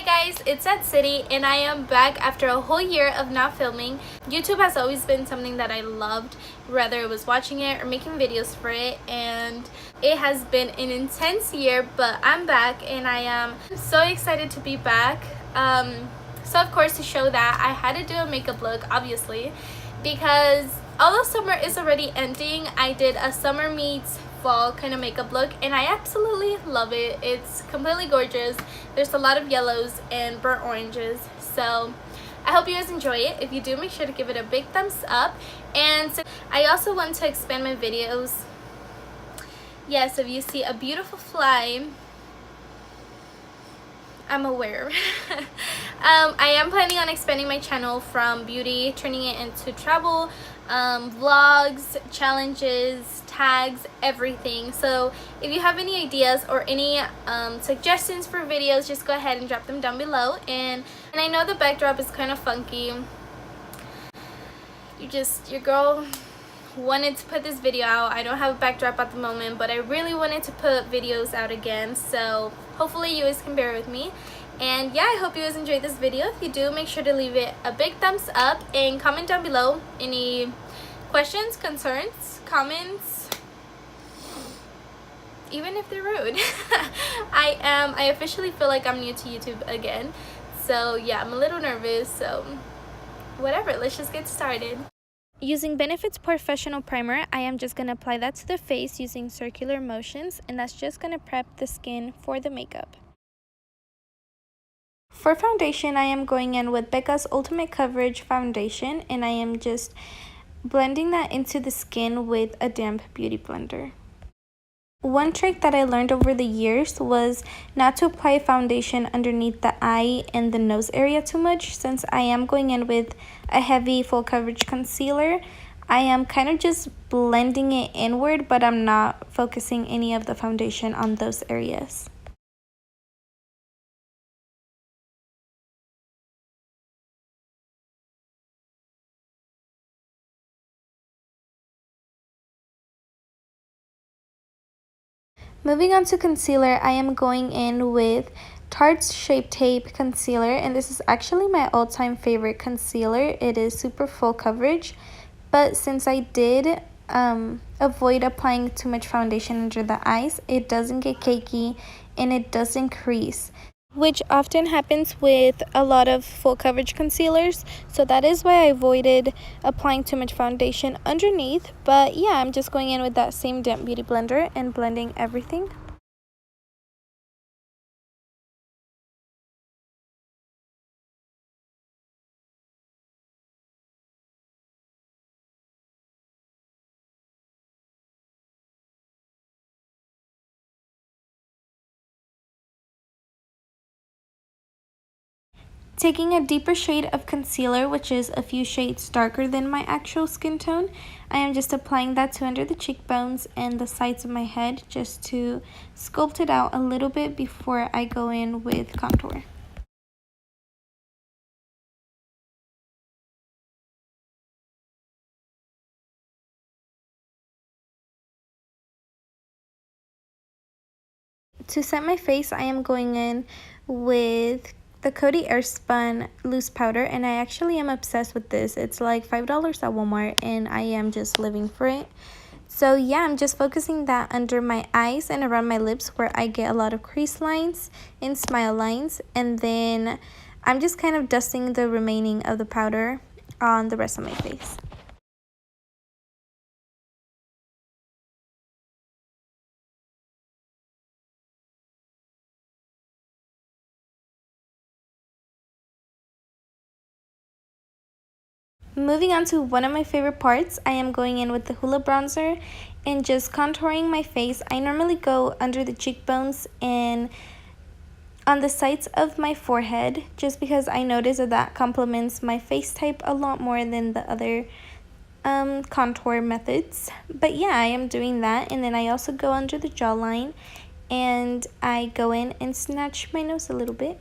guys, it's Athziri and I am back after a whole year of not filming. YouTube has always been something that I loved, whether it was watching it or making videos for it, and it has been an intense year, but I'm back and I am so excited to be back. So of course, to show that, I had to do a makeup look, obviously, because although summer is already ending, I did a summer meets fall kind of makeup look and I absolutely love it. It's completely gorgeous. There's a lot of yellows and burnt oranges, so I hope you guys enjoy it. If you do, make sure to give it a big thumbs up. And so I also want to expand my videos. Yes, if you see a beautiful fly, I'm aware. I am planning on expanding my channel from beauty, turning it into travel, vlogs, challenges, tags, everything. So if you have any ideas or any suggestions for videos, just go ahead and drop them down below. And I know the backdrop is kind of funky. Your girl wanted to put this video out. I don't have a backdrop at the moment, but I really wanted to put videos out again, so hopefully you guys can bear with me. And yeah, I hope you guys enjoyed this video. If you do, make sure to leave it a big thumbs up and comment down below any questions, concerns, comments, even if they're rude. I officially feel like I'm new to YouTube again, so yeah, I'm a little nervous, so whatever, let's just get started. Using Benefit's PoreFessional primer, I am just going to apply that to the face using circular motions, and that's just going to prep the skin for the makeup. For foundation, I am going in with Becca's Ultimate Coverage Foundation, and I am just blending that into the skin with a damp beauty blender. One trick that I learned over the years was not to apply foundation underneath the eye and the nose area too much. Since I am going in with a heavy full coverage concealer, I am kind of just blending it inward, but I'm not focusing any of the foundation on those areas. Moving on to concealer, I am going in with Tarte's Shape Tape Concealer, and this is actually my all-time favorite concealer. It is super full coverage, but since I did avoid applying too much foundation under the eyes, it doesn't get cakey and it doesn't crease, which often happens with a lot of full coverage concealers. So that is why I avoided applying too much foundation underneath. But yeah, I'm just going in with that same damp beauty blender and blending everything. Taking a deeper shade of concealer, which is a few shades darker than my actual skin tone, I am just applying that to under the cheekbones and the sides of my head just to sculpt it out a little bit before I go in with contour. To set my face, I am going in with the Coty Airspun loose powder, and I actually am obsessed with this. It's like $5 at Walmart and I am just living for it. So yeah, I'm just focusing that under my eyes and around my lips where I get a lot of crease lines and smile lines, and then I'm just kind of dusting the remaining of the powder on the rest of my face. Moving on to one of my favorite parts, I am going in with the Hoola bronzer and just contouring my face. I normally go under the cheekbones and on the sides of my forehead, just because I notice that complements my face type a lot more than the other contour methods. But yeah, I am doing that, and then I also go under the jawline and I go in and snatch my nose a little bit.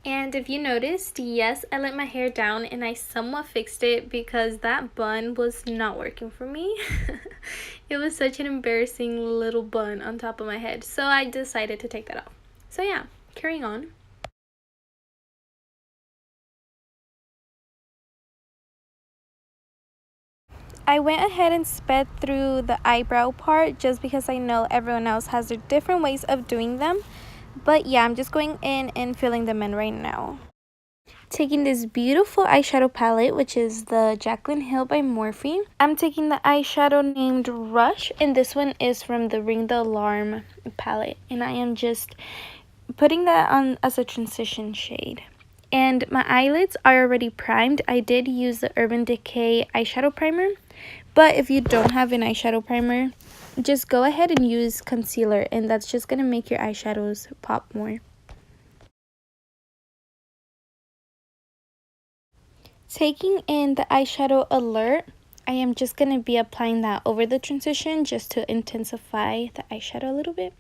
And if you noticed, yes, I let my hair down and I somewhat fixed it because that bun was not working for me. It was such an embarrassing little bun on top of my head, so I decided to take that off. So yeah, carrying on. I went ahead and sped through the eyebrow part just because I know everyone else has their different ways of doing them. But yeah, I'm just going in and filling them in right now. Taking this beautiful eyeshadow palette, which is the Jaclyn Hill by Morphe. I'm taking the eyeshadow named Rush, and this one is from the Ring the Alarm palette. And I am just putting that on as a transition shade. And my eyelids are already primed. I did use the Urban Decay eyeshadow primer. But if you don't have an eyeshadow primer, just go ahead and use concealer, and that's just going to make your eyeshadows pop more. Taking in the eyeshadow Alert, I am just going to be applying that over the transition just to intensify the eyeshadow a little bit.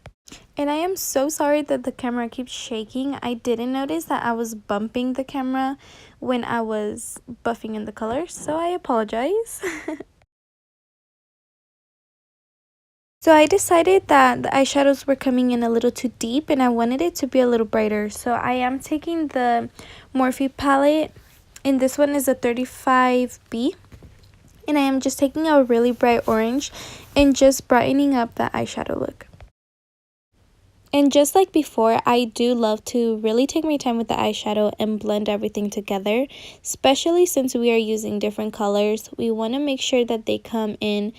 And I am so sorry that the camera keeps shaking. I didn't notice that I was bumping the camera when I was buffing in the colors, so I apologize. So I decided that the eyeshadows were coming in a little too deep and I wanted it to be a little brighter. So I am taking the Morphe palette, and this one is a 35B. And I am just taking a really bright orange and just brightening up the eyeshadow look. And just like before, I do love to really take my time with the eyeshadow and blend everything together. Especially since we are using different colors, we want to make sure that they come in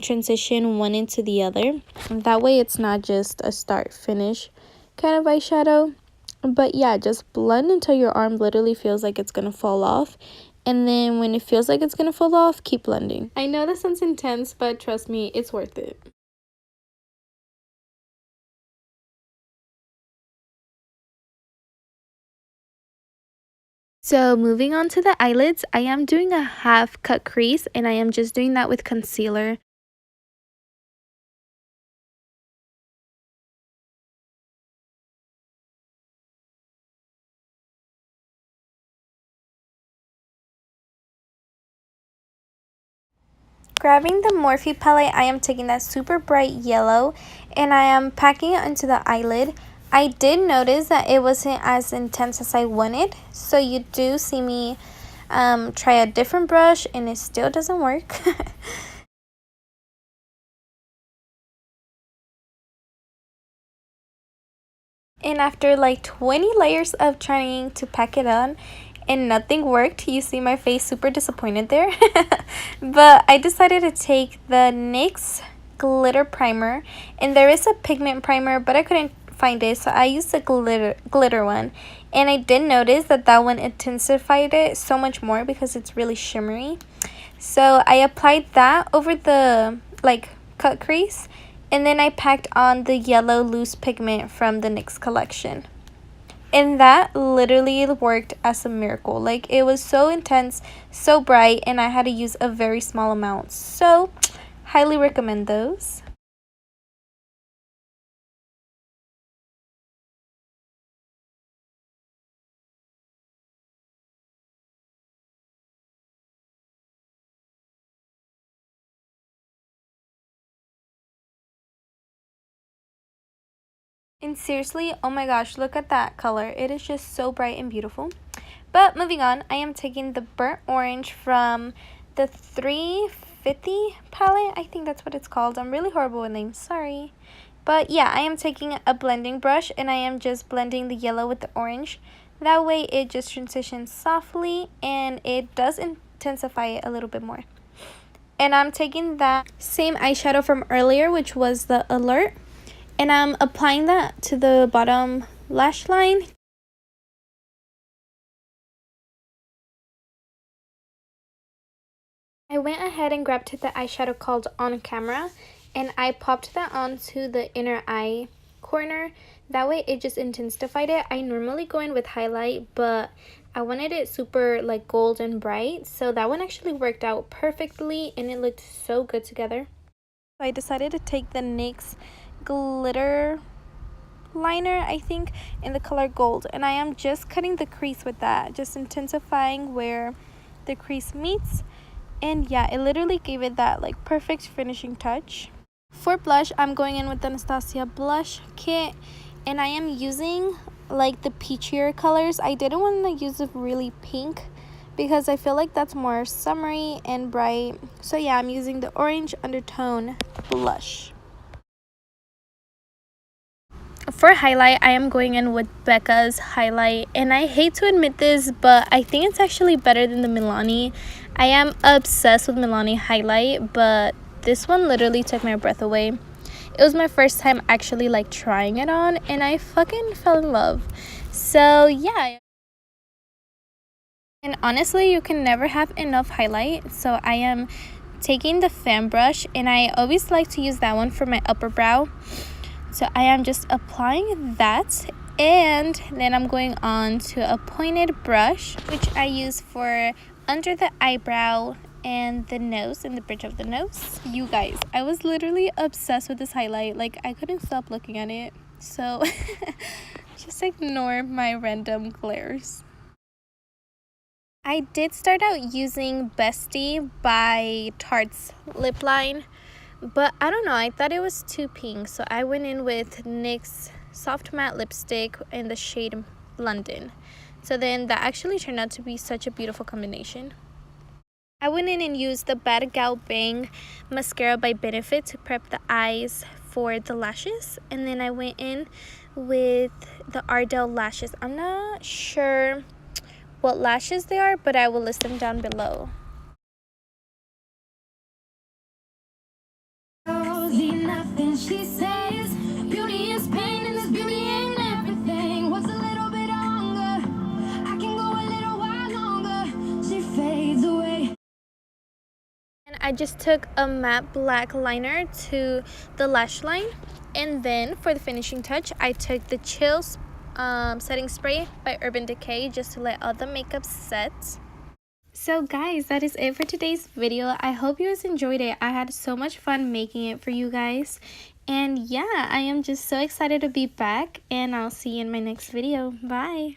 transition one into the other. And that way it's not just a start finish kind of eyeshadow. But yeah, just blend until your arm literally feels like it's going to fall off. And then when it feels like it's going to fall off, keep blending. I know this sounds intense, but trust me, it's worth it. So moving on to the eyelids, I am doing a half cut crease, and I am just doing that with concealer. Grabbing the Morphe palette, I am taking that super bright yellow and I am packing it into the eyelid. I did notice that it wasn't as intense as I wanted, so you do see me try a different brush and it still doesn't work. And after like 20 layers of trying to pack it on and nothing worked, you see my face super disappointed there. But I decided to take the NYX Glitter Primer, and there is a pigment primer but I couldn't find it, so I used the glitter one, and I did notice that that one intensified it so much more because it's really shimmery. So I applied that over the like cut crease, and then I packed on the yellow loose pigment from the NYX collection. And that literally worked as a miracle. Like, it was so intense, so bright, and I had to use a very small amount. So, highly recommend those. And seriously, oh my gosh, look at that color. It is just so bright and beautiful. But moving on, I am taking the burnt orange from the 350 palette. I think that's what it's called. I'm really horrible with names, sorry. But yeah, I am taking a blending brush and I am just blending the yellow with the orange. That way it just transitions softly and it does intensify it a little bit more. And I'm taking that same eyeshadow from earlier, which was the Alert. And I'm applying that to the bottom lash line. I went ahead and grabbed the eyeshadow called On Camera, and I popped that onto the inner eye corner. That way it just intensified it. I normally go in with highlight, but I wanted it super like gold and bright, so that one actually worked out perfectly and it looked so good together. I decided to take the NYX Glitter Liner, I think, in the color gold, and I am just cutting the crease with that, just intensifying where the crease meets. And yeah, it literally gave it that like perfect finishing touch. For blush, I'm going in with the Anastasia Blush Kit, And I am using like the peachier colors. I didn't want to use a really pink because I feel like that's more summery and bright. So yeah, I'm using the orange undertone blush. For highlight, I am going in with Becca's Highlight, and I hate to admit this, but I think it's actually better than the Milani. I am obsessed with Milani highlight, but this one literally took my breath away. It was my first time actually like trying it on, and I fucking fell in love. So yeah. And honestly, you can never have enough highlight, so I am taking the fan brush, and I always like to use that one for my upper brow. So I am just applying that, and then I'm going on to a pointed brush, which I use for under the eyebrow and the nose and the bridge of the nose. You guys, I was literally obsessed with this highlight. Like, I couldn't stop looking at it. So just ignore my random glares. I did start out using Bestie by Tarte's lip line, but I don't know, I thought it was too pink, so I went in with NYX Soft Matte Lipstick in the shade London. So then that actually turned out to be such a beautiful combination. I went in and used the Badgal Bang Mascara by Benefit to prep the eyes for the lashes. And then I went in with the Ardell lashes. I'm not sure what lashes they are, but I will list them down below. Nothing she says, beauty is pain and this beauty ain't everything. What's a little bit longer? I can go a little while longer. She fades away. And I just took a matte black liner to the lash line, and then for the finishing touch, I took the Chills setting spray by Urban Decay just to let all the makeup set. So guys, that is it for today's video. I hope you guys enjoyed it. I had so much fun making it for you guys. And yeah, I am just so excited to be back, and I'll see you in my next video. Bye.